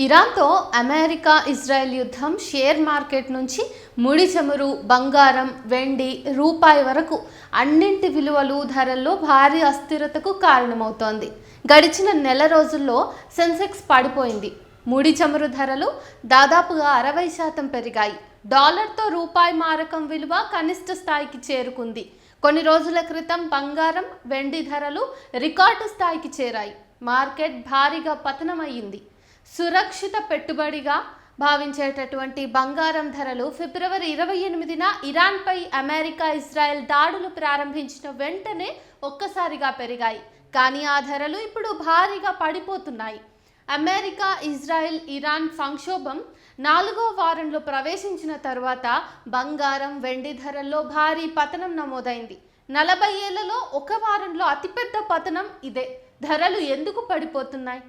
ఇరాన్తో America Israel యుద్ధం share market నుంచి ముడి చమురు, బంగారం, వెండి, రూపాయి వరకు అన్నింటి విలువలు, ధరల్లో భారీ అస్థిరతకు కారణమవుతోంది. గడిచిన నెల రోజుల్లో సెన్సెక్స్ పడిపోయింది. ముడి చమురు ధరలు దాదాపుగా 60% పెరిగాయి. డాలర్తో రూపాయి మారకం విలువ కనిష్ట స్థాయికి చేరుకుంది. కొన్ని రోజుల క్రితం బంగారం, వెండి ధరలు రికార్డు స్థాయికి చేరాయి. మార్కెట్ భారీగా పతనమయ్యింది. సురక్షిత పెట్టుబడిగా భావించేటటువంటి బంగారం ధరలు ఫిబ్రవరి 28న ఇరాన్పై అమెరికా ఇజ్రాయెల్ దాడులు ప్రారంభించిన వెంటనే ఒక్కసారిగా పెరిగాయి. కానీ ఆ ధరలు ఇప్పుడు భారీగా పడిపోతున్నాయి. అమెరికా, ఇజ్రాయెల్, ఇరాన్ సంక్షోభం 4వ వారంలో ప్రవేశించిన తరువాత బంగారం, వెండి ధరల్లో భారీ పతనం నమోదైంది. 40 ఏళ్లలో ఒక వారంలో అతిపెద్ద పతనం ఇదే. ధరలు ఎందుకు పడిపోతున్నాయి?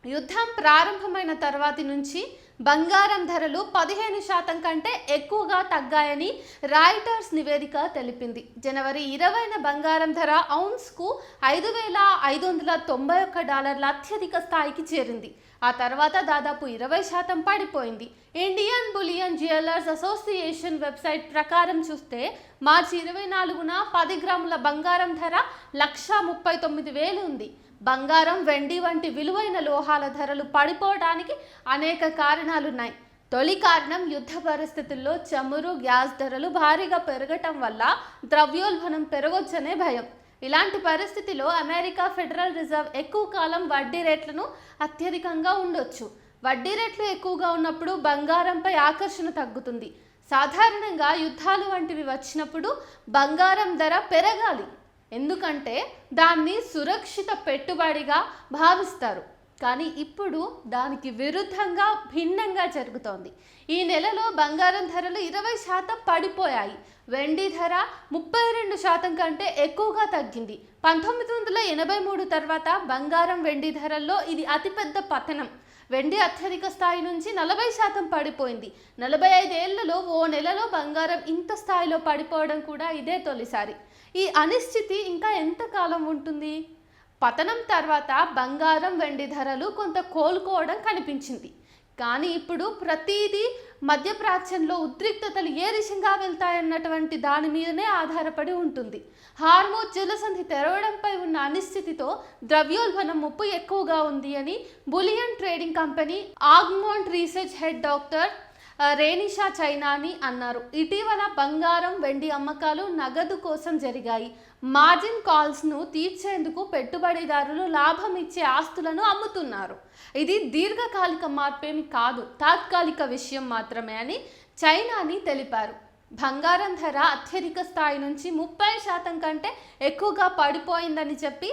యుద్ధం ప్రారంభమైన తర్వాతి నుంచి బంగారం ధరలు 15% కంటే ఎక్కువగా తగ్గాయని రాయిటర్స్ నివేదిక తెలిపింది. జనవరి 20న బంగారం ధర ఔన్స్కు $5,591 అత్యధిక స్థాయికి చేరింది. ఆ తర్వాత దాదాపు 20% పడిపోయింది. Indian bullion jewellers association website ప్రకారం చూస్తే మార్చి 24న 10 గ్రాముల బంగారం ధర 1,39,000 ఉంది. బంగారం, వెండి వంటి విలువైన లోహాల ధరలు పడిపోవడానికి అనేక కారణాలున్నాయి. తొలి కారణం యుద్ధ పరిస్థితుల్లో చమురు, గ్యాస్ ధరలు భారీగా పెరగటం వల్ల ద్రవ్యోల్బణం పెరగొచ్చనే భయం. ఇలాంటి పరిస్థితిలో అమెరికా ఫెడరల్ రిజర్వ్ ఎక్కువ కాలం వడ్డీ రేట్లను అత్యధికంగా ఉండొచ్చు. వడ్డీ రేట్లు ఎక్కువగా ఉన్నప్పుడు బంగారంపై ఆకర్షణ తగ్గుతుంది. సాధారణంగా యుద్ధాలు వంటివి వచ్చినప్పుడు బంగారం ధర పెరగాలి, ఎందుకంటే దాన్ని సురక్షిత పెట్టుబడిగా భావిస్తారు. కానీ ఇప్పుడు దానికి విరుద్ధంగా భిన్నంగా జరుగుతోంది. ఈ నెలలో బంగారం ధరలు 20% పడిపోయాయి. వెండి ధర 32% కంటే ఎక్కువగా తగ్గింది. 1983 తర్వాత బంగారం, వెండి ధరల్లో ఇది అతిపెద్ద పతనం. వెండి అత్యధిక స్థాయి నుంచి 40% పడిపోయింది. 45 ఏళ్లలో ఓ నెలలో బంగారం ఇంత స్థాయిలో పడిపోవడం కూడా ఇదే తొలిసారి. ఈ అనిశ్చితి ఇంకా ఎంతకాలం ఉంటుంది? పతనం తర్వాత బంగారం, వెండి ధరలు కొంత కోలుకోవడం కనిపించింది. కానీ ఇప్పుడు ప్రతిదీ మధ్యప్రాచ్యంలో ఉద్రిక్తతలు ఏ దిశగా వెళ్తాయన్నటువంటి దాని మీదనే ఆధారపడి ఉంటుంది. హార్మోజ్ జలసంధి తెరవడంపై ఉన్న అనిశ్చితితో ద్రవ్యోల్బణం ముప్పు ఎక్కువగా ఉంది అని bullion trading company Augmont research head doctor Renisha Chainani అన్నారు. ఇటీవల బంగారం, వెండి అమ్మకాలు నగదు కోసం జరిగాయి. మార్జిన్ కాల్స్ను తీర్చేందుకు పెట్టుబడిదారులు లాభం ఇచ్చే ఆస్తులను అమ్ముతున్నారు. ఇది దీర్ఘకాలిక మార్పేమి కాదు, తాత్కాలిక విషయం మాత్రమే అని చైనాని తెలిపారు. బంగారం ధర అత్యధిక స్థాయి నుంచి 30% కంటే ఎక్కువగా పడిపోయిందని చెప్పి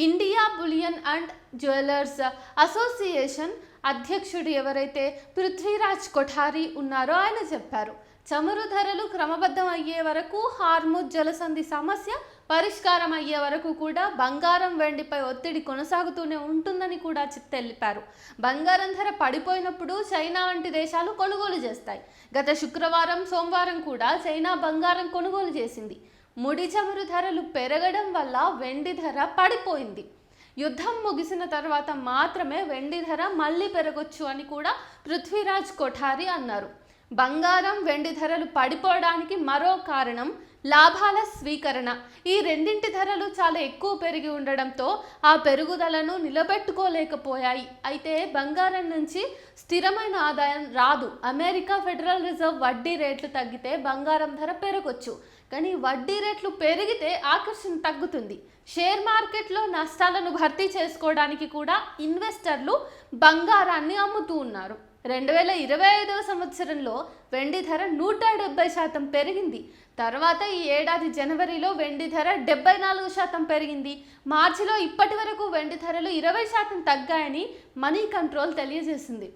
India bullion and jewellers association అధ్యక్షుడు ఎవరైతే పృథ్వీరాజ్ కొఠారి ఉన్నారో ఆయన చెప్పారు. చమురు ధరలు క్రమబద్ధం అయ్యే వరకు, హార్మోజ్ జలసంధి సమస్య పరిష్కారం అయ్యే వరకు కూడా బంగారం, వెండిపై ఒత్తిడి కొనసాగుతూనే ఉంటుందని కూడా తెలిపారు. బంగారం ధర పడిపోయినప్పుడు చైనా వంటి దేశాలు కొనుగోలు చేస్తాయి. గత శుక్రవారం, సోమవారం కూడా చైనా బంగారం కొనుగోలు చేసింది. ముడి చమురు ధరలు పెరగడం వల్ల వెండి ధర పడిపోయింది. యుద్ధం ముగిసిన తర్వాత మాత్రమే వెండి ధర మళ్ళీ పెరగొచ్చు అని కూడా పృథ్వీరాజ్ కొఠారి అన్నారు. బంగారం, వెండి ధరలు పడిపోవడానికి మరో కారణం లాభాల స్వీకరణ. ఈ రెండింటి ధరలు చాలా ఎక్కువ పెరిగి ఉండడంతో ఆ పెరుగుదలను నిలబెట్టుకోలేకపోయాయి. అయితే బంగారం నుంచి స్థిరమైన ఆదాయం రాదు. అమెరికా ఫెడరల్ రిజర్వ్ వడ్డీ రేట్లు తగ్గితే బంగారం ధర పెరగొచ్చు, కానీ వడ్డీ రేట్లు పెరిగితే ఆకర్షణ తగ్గుతుంది. షేర్ మార్కెట్లో నష్టాలను భర్తీ చేసుకోవడానికి కూడా ఇన్వెస్టర్లు బంగారాన్ని అమ్ముతూ ఉన్నారు. 2025వ సంవత్సరంలో వెండి ధర 170% పెరిగింది. తర్వాత ఈ ఏడాది జనవరిలో వెండి ధర 74% పెరిగింది. మార్చిలో ఇప్పటి వరకు వెండి ధరలు 20% తగ్గాయని మనీ కంట్రోల్ తెలియజేసింది.